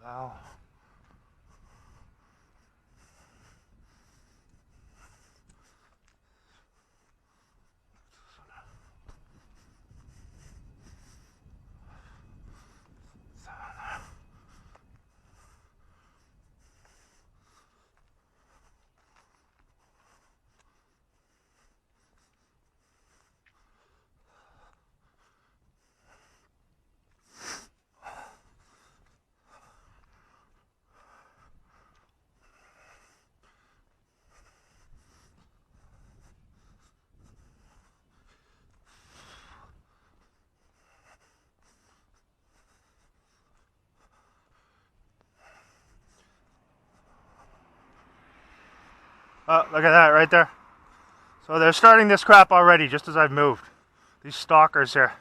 Val. Oh, look at that right there. So they're starting this crap already just as I've moved. These stalkers here.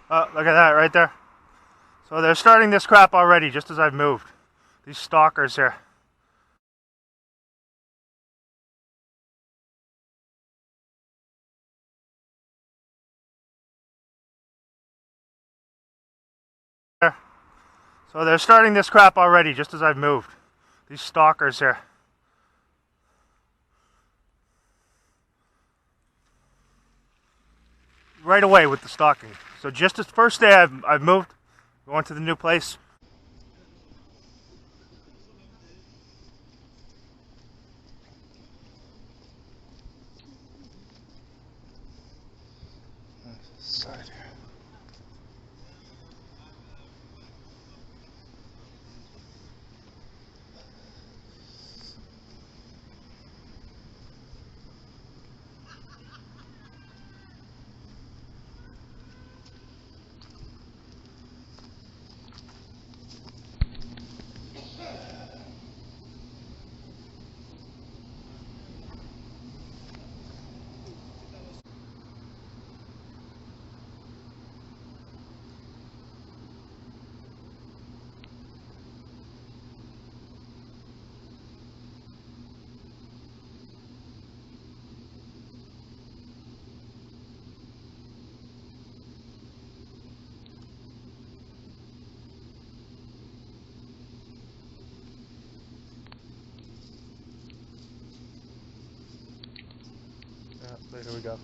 Oh, look at that right there. So they're starting this crap already just as I've moved. These stalkers here. So they're starting this crap already just as I've moved. These stalkers here. Right away with the stalking. So just the first day I've moved, going to the new place. Side here. Here we go.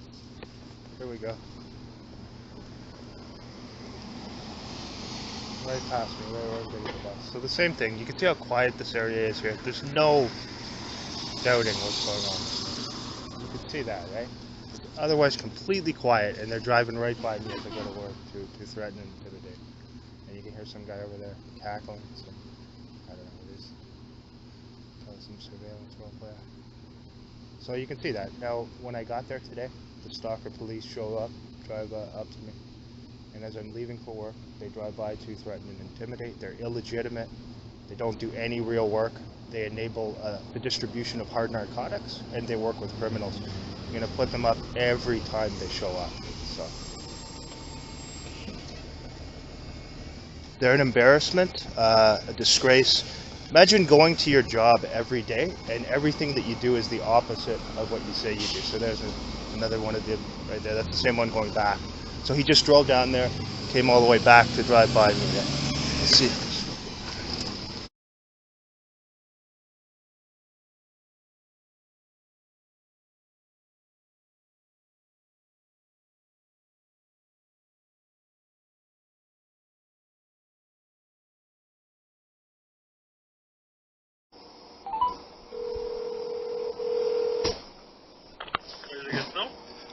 Here we go. Right past me, right where everybody the bus. So the same thing. You can see how quiet this area is here. There's no doubting what's going on. You can see that, right? Otherwise, completely quiet, and they're driving right by me as I go to work to threaten and intimidate. And you can hear some guy over there cackling. Some, I don't know what it is. Some surveillance role player. So you can see that. Now, when I got there today, the stalker police show up, drive up to me. And as I'm leaving for work, they drive by to threaten and intimidate. They're illegitimate. They don't do any real work. They enable the distribution of hard narcotics, and they work with criminals. I'm going to put them up every time they show up. So they're an embarrassment, a disgrace. Imagine going to your job every day and everything that you do is the opposite of what you say you do. So there's another one of them right there. That's the same one going back. So he just drove down there, came all the way back to drive by me. Let's see.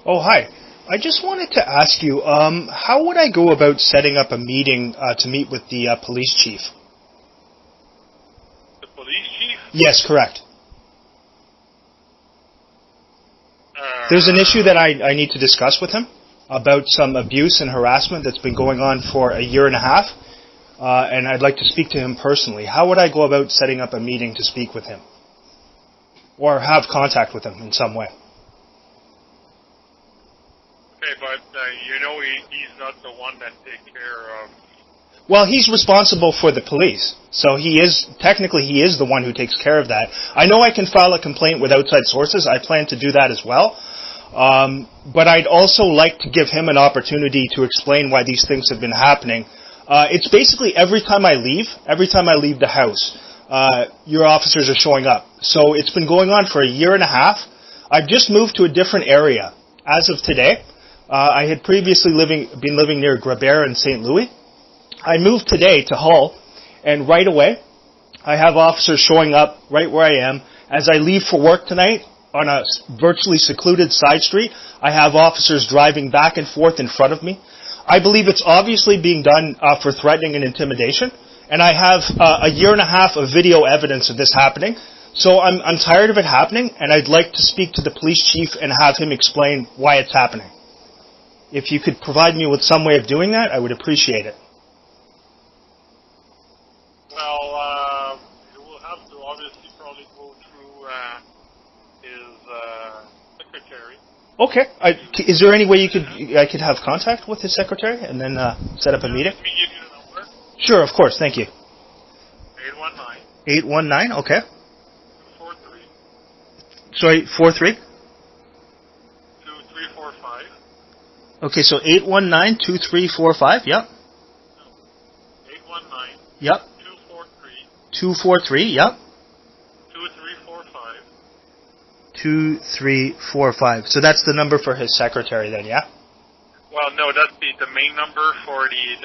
Oh, hi. I just wanted to ask you, how would I go about setting up a meeting to meet with the police chief? The police chief? Yes, correct. There's an issue that I need to discuss with him about some abuse and harassment that's been going on for a year and a half, and I'd like to speak to him personally. How would I go about setting up a meeting to speak with him? Or have contact with him in some way? Okay, but he's not the one that takes care of. Well, he's responsible for the police, so technically he is the one who takes care of that. I know I can file a complaint with outside sources. I plan to do that as well. But I'd also like to give him an opportunity to explain why these things have been happening. It's basically every time I leave the house, your officers are showing up. So it's been going on for a year and a half. I've just moved to a different area as of today. I had previously been living near Grabert in St. Louis. I moved today to Hull, and right away, I have officers showing up right where I am. As I leave for work tonight, on a virtually secluded side street, I have officers driving back and forth in front of me. I believe it's obviously being done for threatening and intimidation, and I have a year and a half of video evidence of this happening. So I'm tired of it happening, and I'd like to speak to the police chief and have him explain why it's happening. If you could provide me with some way of doing that, I would appreciate it. Well, you will have to obviously probably go through his secretary. Okay. Is there any way I could have contact with his secretary and then set up a meeting? Let me give you the number. Sure, of course. Thank you. 819. 819. Okay. 43. Sorry, 43. 2345. Okay, so 819-2345. Yep. 819. Yep. 243. Yep. 2345. 2345. So that's the number for his secretary then, yeah? Well, no, that's the main number for the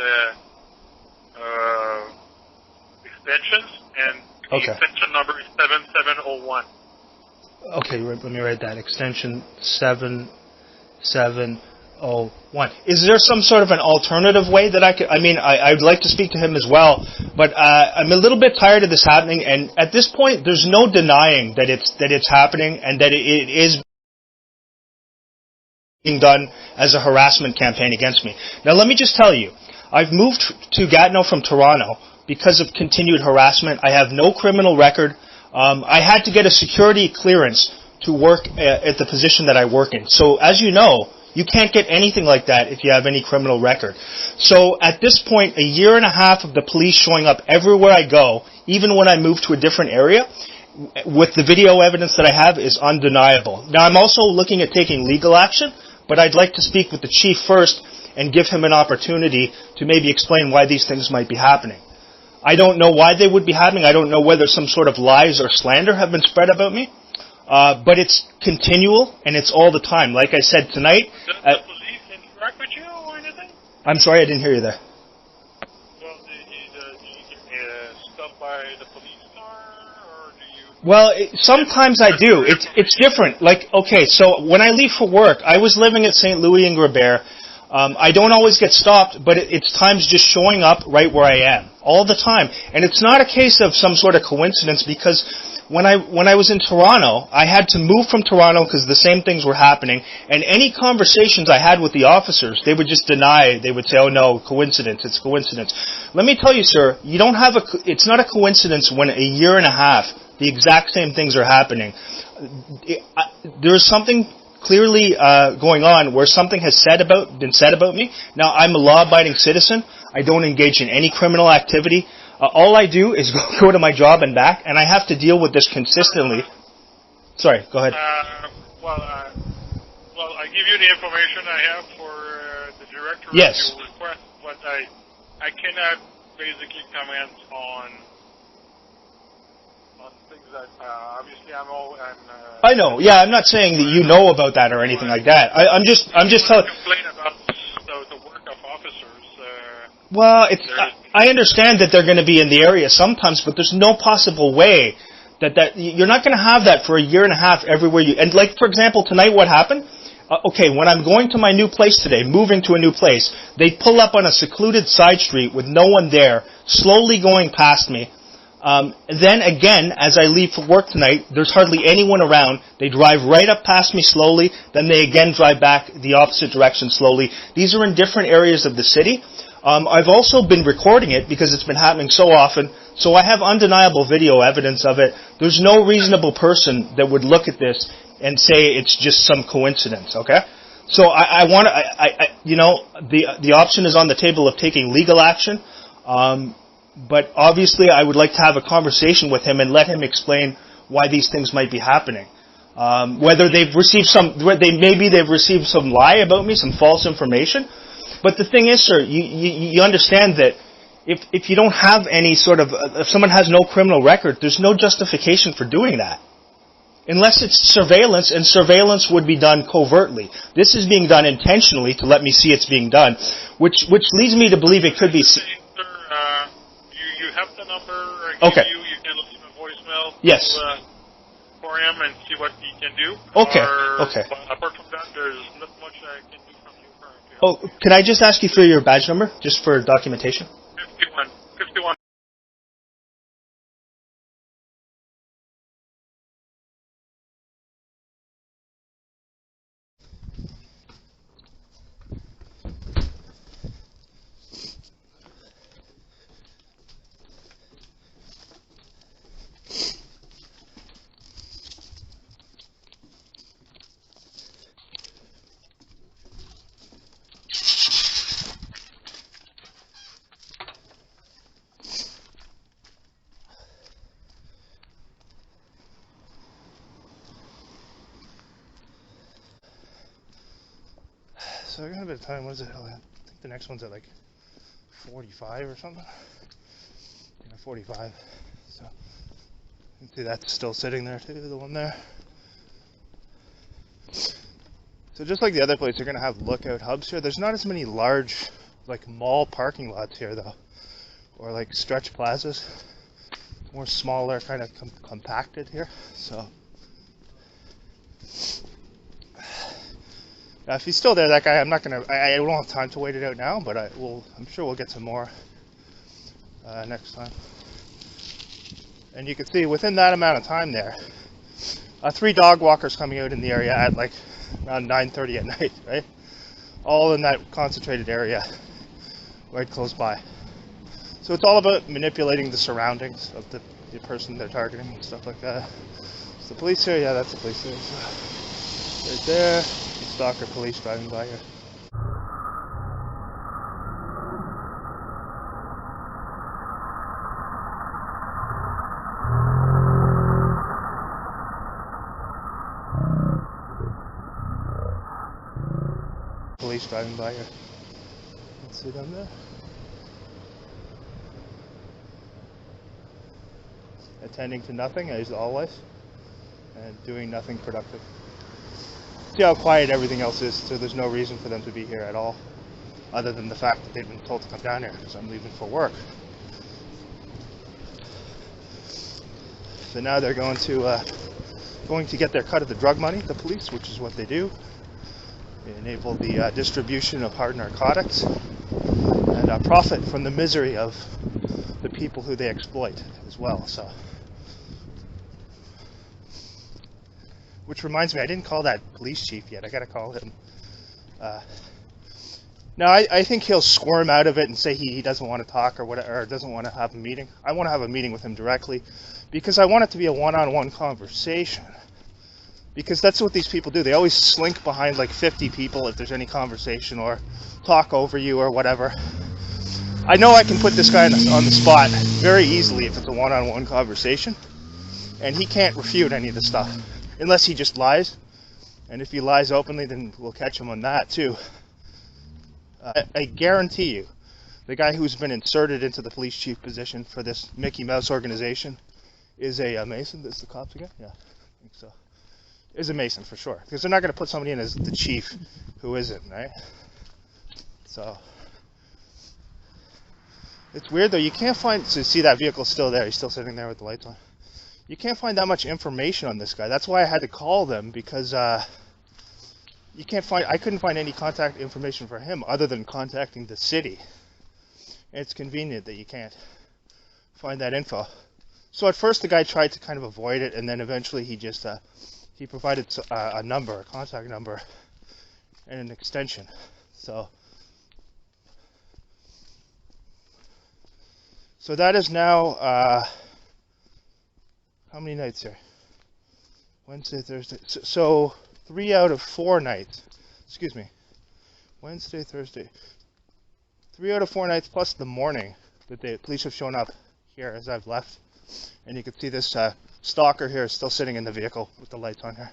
extensions, and the extension number is 7701. Okay, let me write that. Extension 7701. Is there some sort of an alternative way that I'd like to speak to him as well, but I'm a little bit tired of this happening, and at this point, there's no denying that it's happening and that it is being done as a harassment campaign against me. Now, let me just tell you, I've moved to Gatineau from Toronto because of continued harassment. I have no criminal record. I had to get a security clearance to work at the position that I work in. So, as you know, you can't get anything like that if you have any criminal record. So at this point, a year and a half of the police showing up everywhere I go, even when I move to a different area, with the video evidence that I have, is undeniable. Now, I'm also looking at taking legal action, but I'd like to speak with the chief first and give him an opportunity to maybe explain why these things might be happening. I don't know why they would be happening. I don't know whether some sort of lies or slander have been spread about me. But it's continual, and it's all the time. Like I said tonight... Does the police interact with you or anything? I'm sorry, I didn't hear you there. Well, do you get stopped by the police car, or do you... Well, sometimes I do. It's different. Like, okay, so when I leave for work, I was living at St. Louis and Grabert. I don't always get stopped, but it's times just showing up right where I am. All the time. And it's not a case of some sort of coincidence, because... When I was in Toronto, I had to move from Toronto because the same things were happening, and any conversations I had with the officers, they would just deny. They would say, "Oh no, coincidence, it's coincidence." Let me tell you, sir, it's not a coincidence when a year and a half the exact same things are happening. There's something clearly going on where something has been said about me. Now, I'm a law-abiding citizen. I don't engage in any criminal activity. All I do is go to my job and back, and I have to deal with this consistently. Sorry, go ahead. Well, I give you the information I have for the director of yes. your request, but I cannot basically comment on things that obviously I'm I know. Yeah, I'm not saying that you know about that or anything like that. I'm just telling. Complain about the work of officers. Well, I understand that they're going to be in the area sometimes, but there's no possible way that you're not going to have that for a year and a half everywhere you... And like, for example, tonight what happened? Okay, when I'm going to my new place today, moving to a new place, they pull up on a secluded side street with no one there, slowly going past me. Then again, as I leave for work tonight, there's hardly anyone around. They drive right up past me slowly, then they again drive back the opposite direction slowly. These are in different areas of the city. I've also been recording it because it's been happening so often, so I have undeniable video evidence of it. There's no reasonable person that would look at this and say it's just some coincidence, okay? So I want to, you know, the option is on the table of taking legal action, but obviously I would like to have a conversation with him and let him explain why these things might be happening. Whether they've received maybe they've received some lie about me, some false information. But the thing is, sir, you understand that if you don't have any sort of, if someone has no criminal record, there's no justification for doing that. Unless it's surveillance, and surveillance would be done covertly. This is being done intentionally to let me see it's being done, which leads me to believe it could be... Sir, you have the number. Okay. You can leave a voicemail Yes. For him and see what he can do. Okay. Okay. Apart from that, there's not much I can do from you currently. Oh, can I just ask you for your badge number, just for documentation? 51. So I got a bit of time. What is it? I think the next one's at like 45 or something. Yeah, 45. So you can see that's still sitting there too, the one there. So just like the other place, you're going to have lookout hubs here. There's not as many large, like mall parking lots here though, or like stretch plazas. More smaller, kind of compacted here. So. Now, if he's still there, that guy, I'm not gonna. I don't have time to wait it out now, but I'm sure we'll get some more next time. And you can see within that amount of time there, 3 dog walkers coming out in the area at like around 9:30 at night, right? All in that concentrated area, right close by. So it's all about manipulating the surroundings of the person they're targeting and stuff like that. Is the police here? Yeah, that's the police here. So right there. Stalker police driving by here. Police driving by here. Let's see them there. Attending to nothing, as always, and doing nothing productive. See how quiet everything else is, so there's no reason for them to be here at all, other than the fact that they've been told to come down here because I'm leaving for work. So now they're going to get their cut of the drug money, the police, which is what they do. They enable the distribution of hard narcotics and profit from the misery of the people who they exploit as well. So. Which reminds me, I didn't call that police chief yet. I got to call him. Now, I think he'll squirm out of it and say he doesn't want to talk or whatever, or doesn't want to have a meeting. I want to have a meeting with him directly because I want it to be a one-on-one conversation. Because that's what these people do. They always slink behind like 50 people if there's any conversation or talk over you or whatever. I know I can put this guy on the spot very easily if it's a one-on-one conversation. And he can't refute any of the stuff. Unless he just lies, and if he lies openly, then we'll catch him on that too. I guarantee you, the guy who's been inserted into the police chief position for this Mickey Mouse organization is a Mason. This is the cops again? Yeah, I think so. Is a Mason for sure, because they're not going to put somebody in as the chief who isn't, right? So it's weird though. You can't find. So see that vehicle's still there. He's still sitting there with the lights on. You can't find that much information on this guy. That's why I had to call them, because you can't find. I couldn't find any contact information for him other than contacting the city. And it's convenient that you can't find that info. So at first the guy tried to kind of avoid it, and then eventually he just he provided a number, a contact number, and an extension. So that is now. How many nights here? Wednesday, Thursday. So 3 out of 4 nights. excuse me, Wednesday, Thursday, 3 out of 4 nights plus the morning that the police have shown up here as I've left. And you can see this stalker here is still sitting in the vehicle with the lights on here.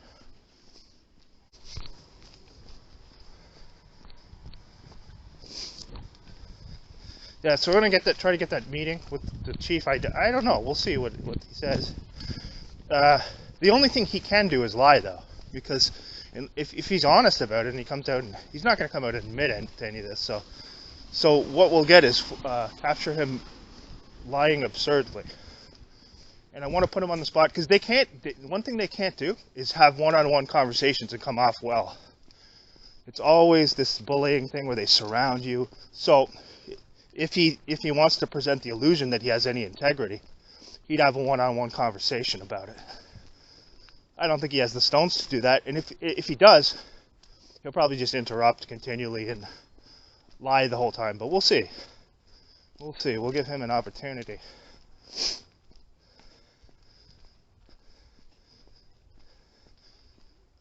Yeah, so we're gonna try to get that meeting with the chief. I don't know. We'll see what he says. The only thing he can do is lie, though, because if he's honest about it and he comes out and he's not gonna come out and admit to any of this. So what we'll get is capture him lying absurdly. And I want to put him on the spot because one thing they can't do is have one-on-one conversations and come off well. It's always this bullying thing where they surround you. So if he wants to present the illusion that he has any integrity, he'd have a one-on-one conversation about it. I don't think he has the stones to do that. And if he does, he'll probably just interrupt continually and lie the whole time. But we'll see. We'll see. We'll give him an opportunity.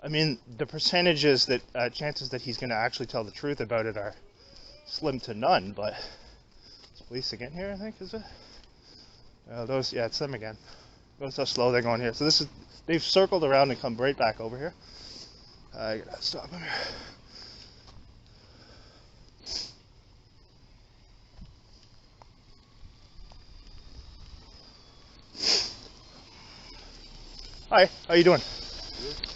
I mean, the percentages that chances that he's going to actually tell the truth about it are slim to none. But it's police again here, I think, is it? Yeah, it's them again. Notice how slow they're going here. So they've circled around and come right back over here. I gotta stop him here. Hi, how you doing?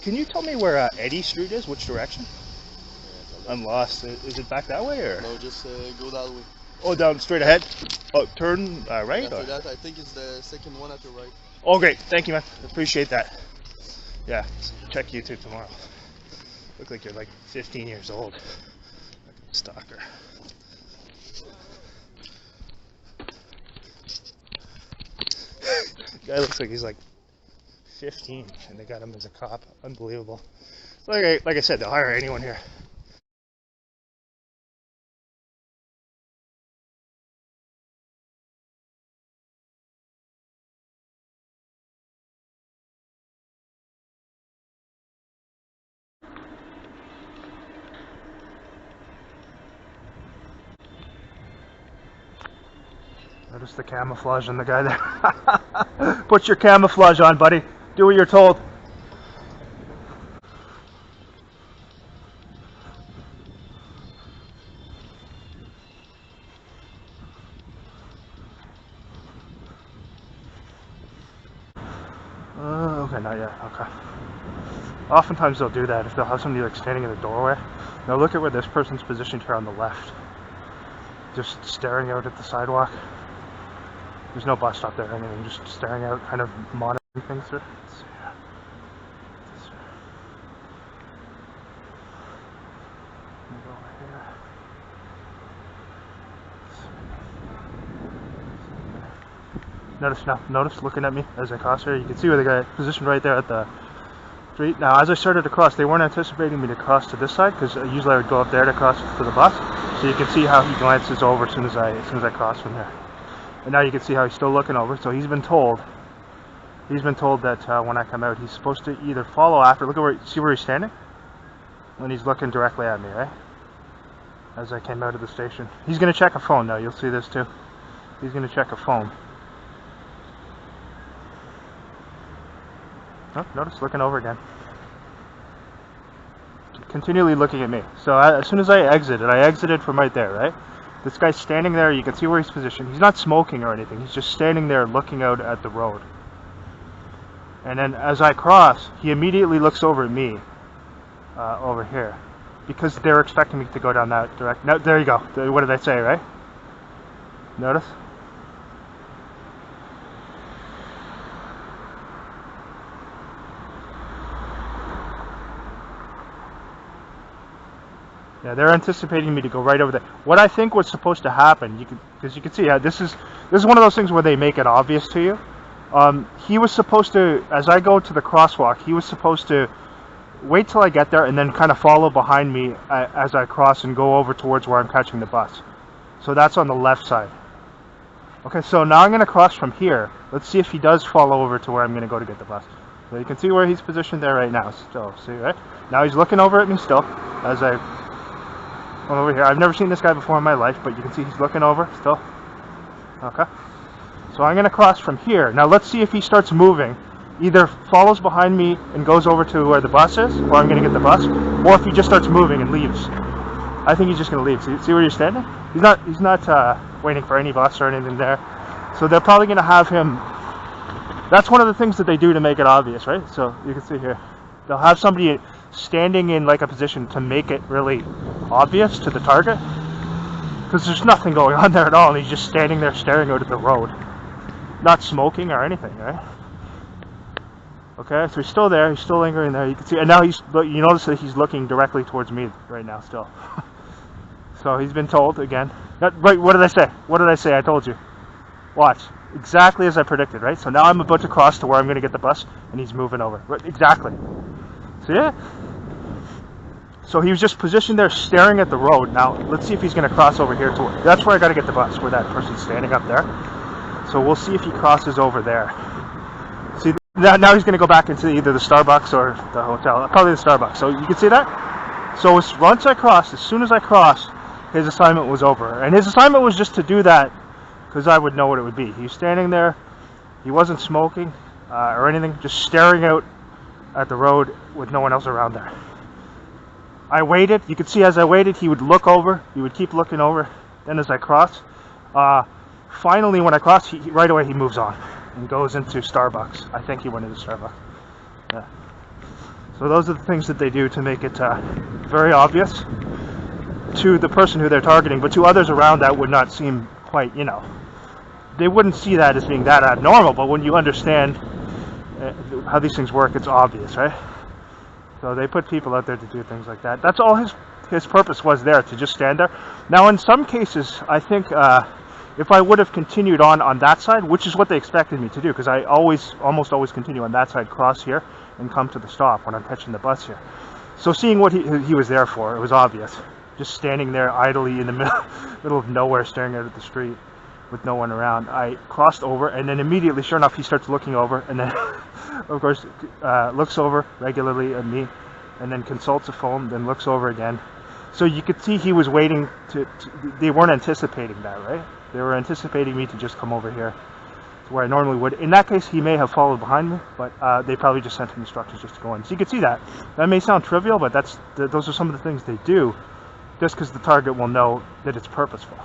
Can you tell me where Eddy Street is? Which direction? I'm lost. Is it back that way or? No, just go that way. Oh, down straight ahead? Oh, turn right? After that, I think it's the second one at the right. Oh, great. Thank you, man. Appreciate that. Yeah, check YouTube tomorrow. Look like you're like 15 years old. Stalker. Guy looks like he's like 15 and they got him as a cop. Unbelievable. Like I said, they'll hire anyone here. Notice the camouflage on the guy there. Put your camouflage on, buddy. Do what you're told. Okay, not yet. Okay. Oftentimes they'll do that if they'll have somebody like standing in the doorway. Now look at where this person's positioned here on the left. Just staring out at the sidewalk. There's no bus stop there or anything, just staring out, kind of monitoring things here. Let's see. Go over here. Notice looking at me as I cross here. You can see where the guy positioned right there at the street. Now, as I started to cross, they weren't anticipating me to cross to this side because usually I would go up there to cross to the bus. So you can see how he glances over as soon as I cross from there. And now you can see how he's still looking over. So he's been told that when I come out, he's supposed to either follow after. Look at see where he's standing? When he's looking directly at me, right? As I came out of the station. He's going to check a phone now. You'll see this too. He's going to check a phone. Oh, notice looking over again. Continually looking at me. So as soon as I exited from right there, right? This guy's standing there. You can see where he's positioned. He's not smoking or anything. He's just standing there looking out at the road. And then as I cross, he immediately looks over at me over here. Because they're expecting me to go down that direction. No, there you go. What did I say, right? Notice? Yeah, they're anticipating me to go right over there. What I think was supposed to happen, because you can see, this is one of those things where they make it obvious to you. He was supposed to, as I go to the crosswalk, he was supposed to wait till I get there and then kind of follow behind me as I cross and go over towards where I'm catching the bus. So that's on the left side. Okay, so now I'm going to cross from here. Let's see if he does follow over to where I'm going to go to get the bus. So you can see where he's positioned there right now. Still, see, right? Now he's looking over at me still, as I come over here. I've never seen this guy before in my life, but you can see he's looking over still. Okay. So I'm going to cross from here. Now let's see if he starts moving. Either follows behind me and goes over to where the bus is, or I'm going to get the bus, or if he just starts moving and leaves. I think he's just going to leave. See where you're standing? He's not waiting for any bus or anything there. So they're probably going to have him. That's one of the things that they do to make it obvious, right? So you can see here, they'll have somebody standing in like a position to make it really obvious to the target, because there's nothing going on there at all, and he's just standing there staring out at the road, not smoking or anything, right? Okay, so he's still there, he's still lingering there, you can see, and now you notice that he's looking directly towards me right now still. So he's been told again, right, what did I say? What did I say? I told you. Watch, exactly as I predicted, right? So now I'm about to cross to where I'm going to get the bus, and he's moving over, right, exactly. See it? So he was just positioned there staring at the road. Now, let's see if he's going to cross over here to, that's where I got to get the bus, where that person's standing up there. So we'll see if he crosses over there. See, now he's going to go back into either the Starbucks or the hotel. Probably the Starbucks. So you can see that? So once I crossed, as soon as I crossed, his assignment was over. And his assignment was just to do that because I would know what it would be. He was standing there. He wasn't smoking or anything, just staring out at the road with no one else around there. I waited. You could see as I waited, he would look over. He would keep looking over. Then as I crossed, finally when I crossed, right away he moves on and goes into Starbucks. I think he went into Starbucks. Yeah. So those are the things that they do to make it very obvious to the person who they're targeting, but to others around that would not seem quite, you know, they wouldn't see that as being that abnormal, but when you understand how these things work, it's obvious, right? So they put people out there to do things like that. That's all his purpose was there, to just stand there. Now in some cases, I think if I would have continued on that side, which is what they expected me to do, because I almost always continue on that side, cross here, and come to the stop when I'm catching the bus here. So seeing what he was there for, it was obvious. Just standing there idly in the middle of nowhere, staring out at the street with no one around. I crossed over, and then immediately, sure enough, he starts looking over, and then, of course, looks over regularly at me, and then consults a phone, then looks over again. So you could see he was waiting they weren't anticipating that, right? They were anticipating me to just come over here to where I normally would. In that case, he may have followed behind me, but they probably just sent him instructions just to go in. So you could see that. That may sound trivial, but those are some of the things they do, just because the target will know that it's purposeful.